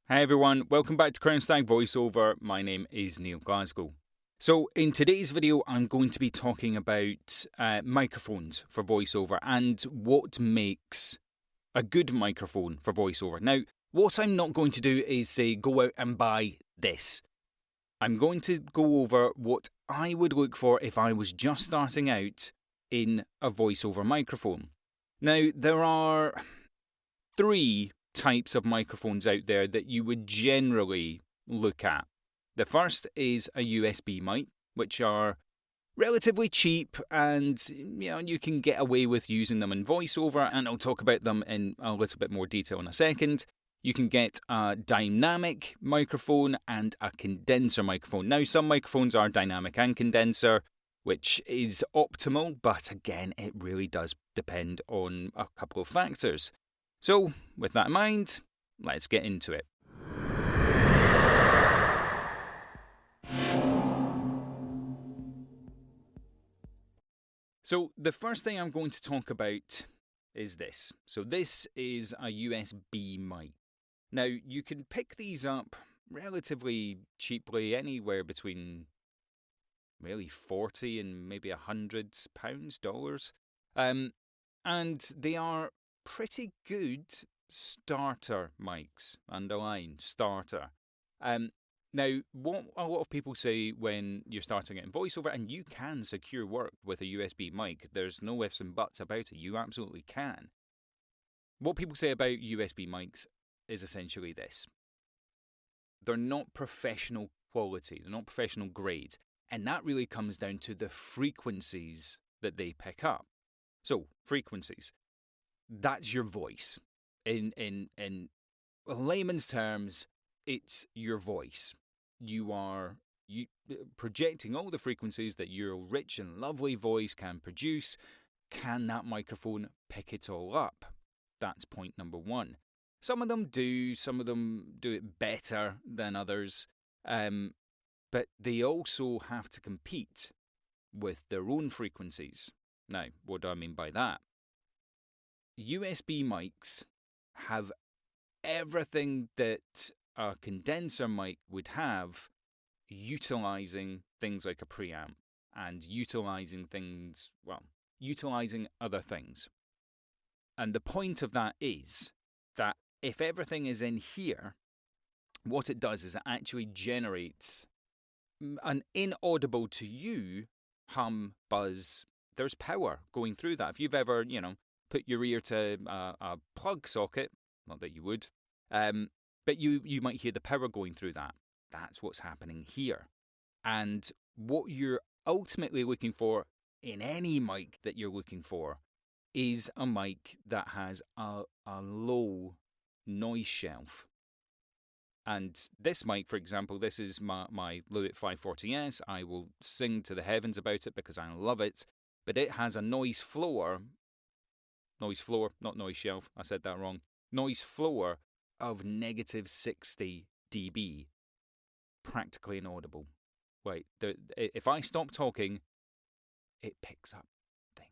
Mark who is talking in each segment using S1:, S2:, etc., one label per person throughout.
S1: Hi everyone, welcome back to Stag Voiceover. My name is Neil Glasgow. So in today's video, I'm going to be talking about microphones for voiceover and what makes a good microphone for voiceover. Now, what I'm not going to do is say go out and buy this. I'm going to go over what I would look for if I was just starting out in a voiceover microphone. Now, there are three types of microphones out there that you would generally look at. The first is a USB mic, which are relatively cheap and you can get away with using them in voiceover, and I'll talk about them in a little bit more detail in a second. You can get a dynamic microphone and a condenser microphone. Now, some microphones are dynamic and condenser, which is optimal, but again, it really does depend on a couple of factors. So, with that in mind, let's get into it. So, the first thing I'm going to talk about is this. So, this is a USB mic. Now, you can pick these up relatively cheaply, anywhere between really 40 and maybe £100, dollars. And they are pretty good starter mics, underline starter. Now, what a lot of people say when you're starting it in voiceover, and you can secure work with a USB mic, there's no ifs and buts about it, you absolutely can. What people say about USB mics is essentially this: they're not professional quality, they're not professional grade, and that really comes down to the frequencies that they pick up. So, frequencies. That's your voice. In layman's terms, it's your voice. You are projecting all the frequencies that your rich and lovely voice can produce. Can that microphone pick it all up? That's point number one. Some of them do it better than others, but they also have to compete with their own frequencies. Now, what do I mean by that? USB mics have everything that a condenser mic would have, utilizing things like a preamp and utilizing other things. And the point of that is that if everything is in here, what it does is it actually generates an inaudible to you hum, buzz. There's power going through that. If you've ever, put your ear to a plug socket, not that you would, but you might hear the power going through that. That's what's happening here. And what you're ultimately looking for in any mic that you're looking for is a mic that has a low noise shelf. And this mic, for example, this is my Lewitt 540S. I will sing to the heavens about it because I love it. But it has a noise floor, not noise shelf, I said that wrong, noise floor of negative 60 dB. Practically inaudible. Wait, if I stop talking, it picks up thing.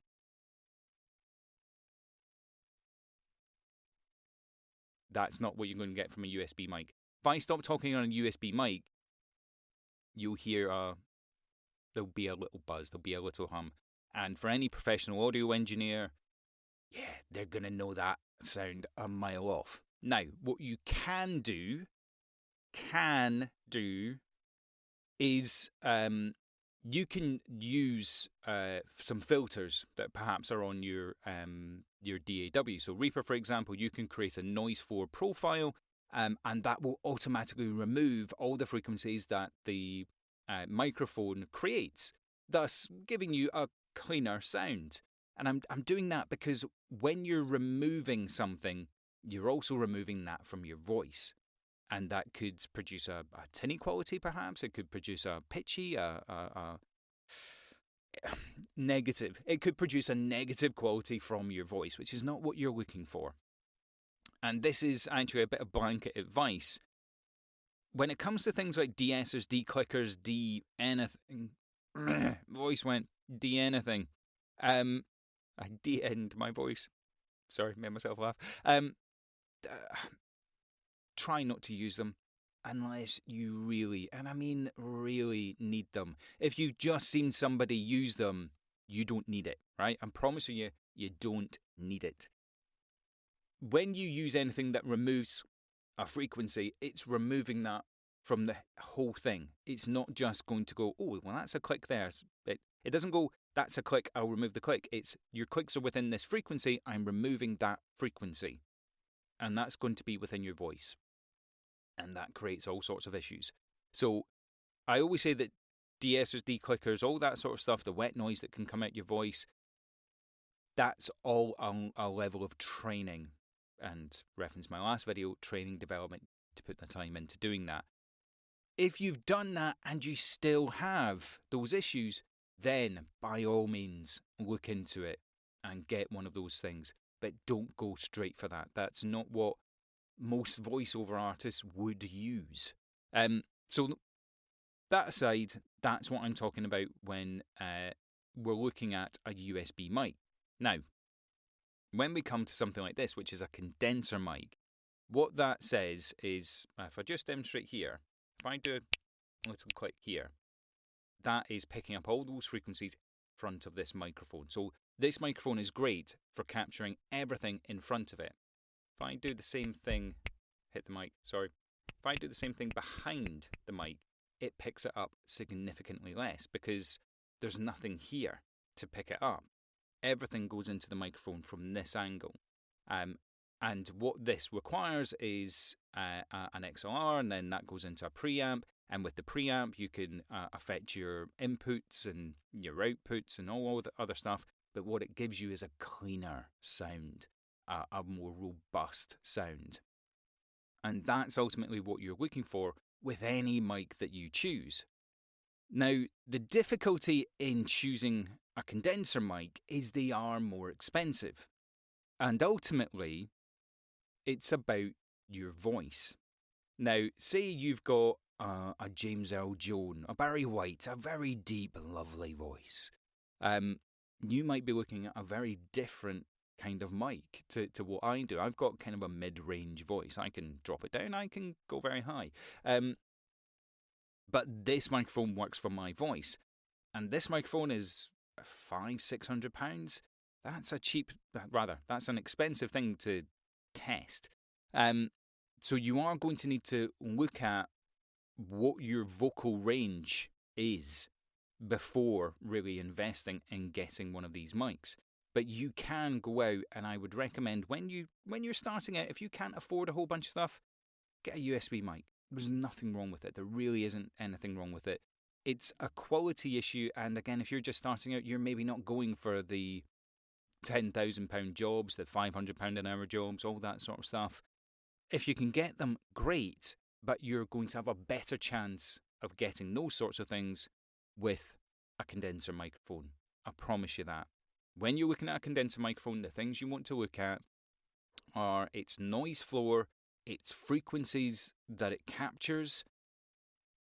S1: That's not what you're going to get from a USB mic. If I stop talking on a USB mic, you'll hear there'll be a little buzz, there'll be a little hum. And for any professional audio engineer, they're going to know that sound a mile off. Now, what you can do is you can use some filters that perhaps are on your DAW. So Reaper, for example, you can create a noise floor profile, and that will automatically remove all the frequencies that the microphone creates, thus giving you a cleaner sound. And I'm doing that because when you're removing something, you're also removing that from your voice. And that could produce a tinny quality, perhaps. It could produce a pitchy, negative. It could produce a negative quality from your voice, which is not what you're looking for. And this is actually a bit of blanket advice. When it comes to things like de-essers, de-clickers, de-anything, voice went de-anything. I de-end my voice. Sorry, made myself laugh. try not to use them unless you really, and I mean really, need them. If you've just seen somebody use them, you don't need it, right? I'm promising you, you don't need it. When you use anything that removes a frequency, it's removing that from the whole thing. It's not just going to go, oh, well, that's a click there. It doesn't go, that's a click, I'll remove the click. It's your clicks are within this frequency, I'm removing that frequency. And that's going to be within your voice. And that creates all sorts of issues. So I always say that de-essers, declickers, all that sort of stuff, the wet noise that can come out your voice, that's all a level of training. And reference my last video, training development, to put the time into doing that. If you've done that and you still have those issues, then by all means look into it and get one of those things. But don't go straight for that. That's not what most voiceover artists would use. So that aside, that's what I'm talking about when we're looking at a USB mic. Now, when we come to something like this, which is a condenser mic, what that says is, if I just demonstrate here, if I do a little click here, that is picking up all those frequencies in front of this microphone. So this microphone is great for capturing everything in front of it. If I do the same thing, hit the mic, sorry. If I do the same thing behind the mic, it picks it up significantly less because there's nothing here to pick it up. Everything goes into the microphone from this angle. And what this requires is an XLR, and then that goes into a preamp. And with the preamp, you can affect your inputs and your outputs and all the other stuff. But what it gives you is a cleaner sound, a more robust sound. And that's ultimately what you're looking for with any mic that you choose. Now, the difficulty in choosing a condenser mic is they are more expensive. And ultimately, it's about your voice. Now, say you've got a James Earl Jones, a Barry White, a very deep, lovely voice. You might be looking at a very different kind of mic to what I do. I've got kind of a mid-range voice. I can drop it down, I can go very high. But this microphone works for my voice. And this microphone is £500-600. That's an expensive thing to test. So you are going to need to look at what your vocal range is before really investing in getting one of these mics. But you can go out, and I would recommend when you're starting out, if you can't afford a whole bunch of stuff, get a USB mic. There's nothing wrong with it. There really isn't anything wrong with it. It's a quality issue, and again, if you're just starting out, you're maybe not going for the £10,000 jobs, the £500 an hour jobs, all that sort of stuff. If you can get them, great, but you're going to have a better chance of getting those sorts of things with a condenser microphone. I promise you that. When you're looking at a condenser microphone, the things you want to look at are its noise floor, its frequencies that it captures,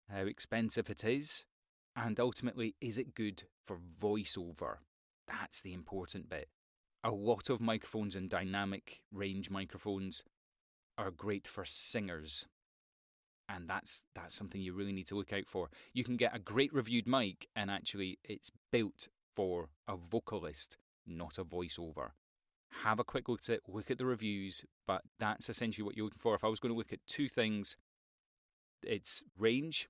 S1: how expensive it is, and ultimately, is it good for voiceover? That's the important bit. A lot of microphones and dynamic range microphones are great for singers. And that's something you really need to look out for. You can get a great reviewed mic, and actually it's built for a vocalist, not a voiceover. Have a quick look at it, look at the reviews, but that's essentially what you're looking for. If I was going to look at two things, it's range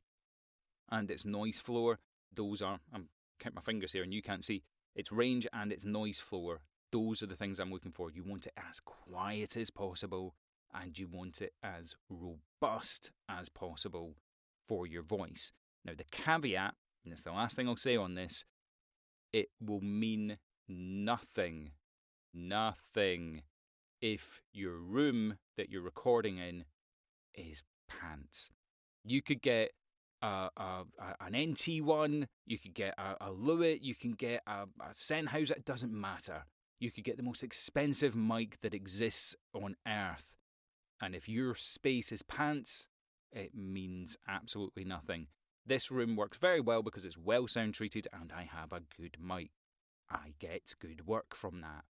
S1: and its noise floor. Those are, I'm counting my fingers here and you can't see, it's range and its noise floor. Those are the things I'm looking for. You want it as quiet as possible, and you want it as robust as possible for your voice. Now, the caveat, and it's the last thing I'll say on this, it will mean nothing if your room that you're recording in is pants. You could get an NT1, you could get a Lewitt, you can get a Sennheiser, it doesn't matter. You could get the most expensive mic that exists on earth. And if your space is pants, it means absolutely nothing. This room works very well because it's well sound treated and I have a good mic. I get good work from that.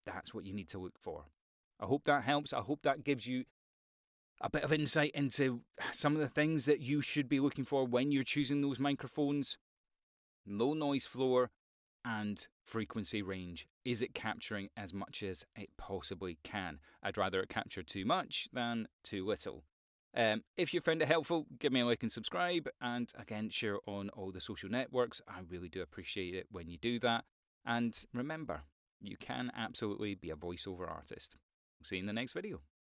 S1: That's what you need to look for. I hope that helps. I hope that gives you a bit of insight into some of the things that you should be looking for when you're choosing those microphones. Low noise floor and frequency range. Is it capturing as much as it possibly can? I'd rather it capture too much than too little. If you found it helpful, give me a like and subscribe, and again, share on all the social networks. I really do appreciate it when you do that. And remember, you can absolutely be a voiceover artist. See you in the next video.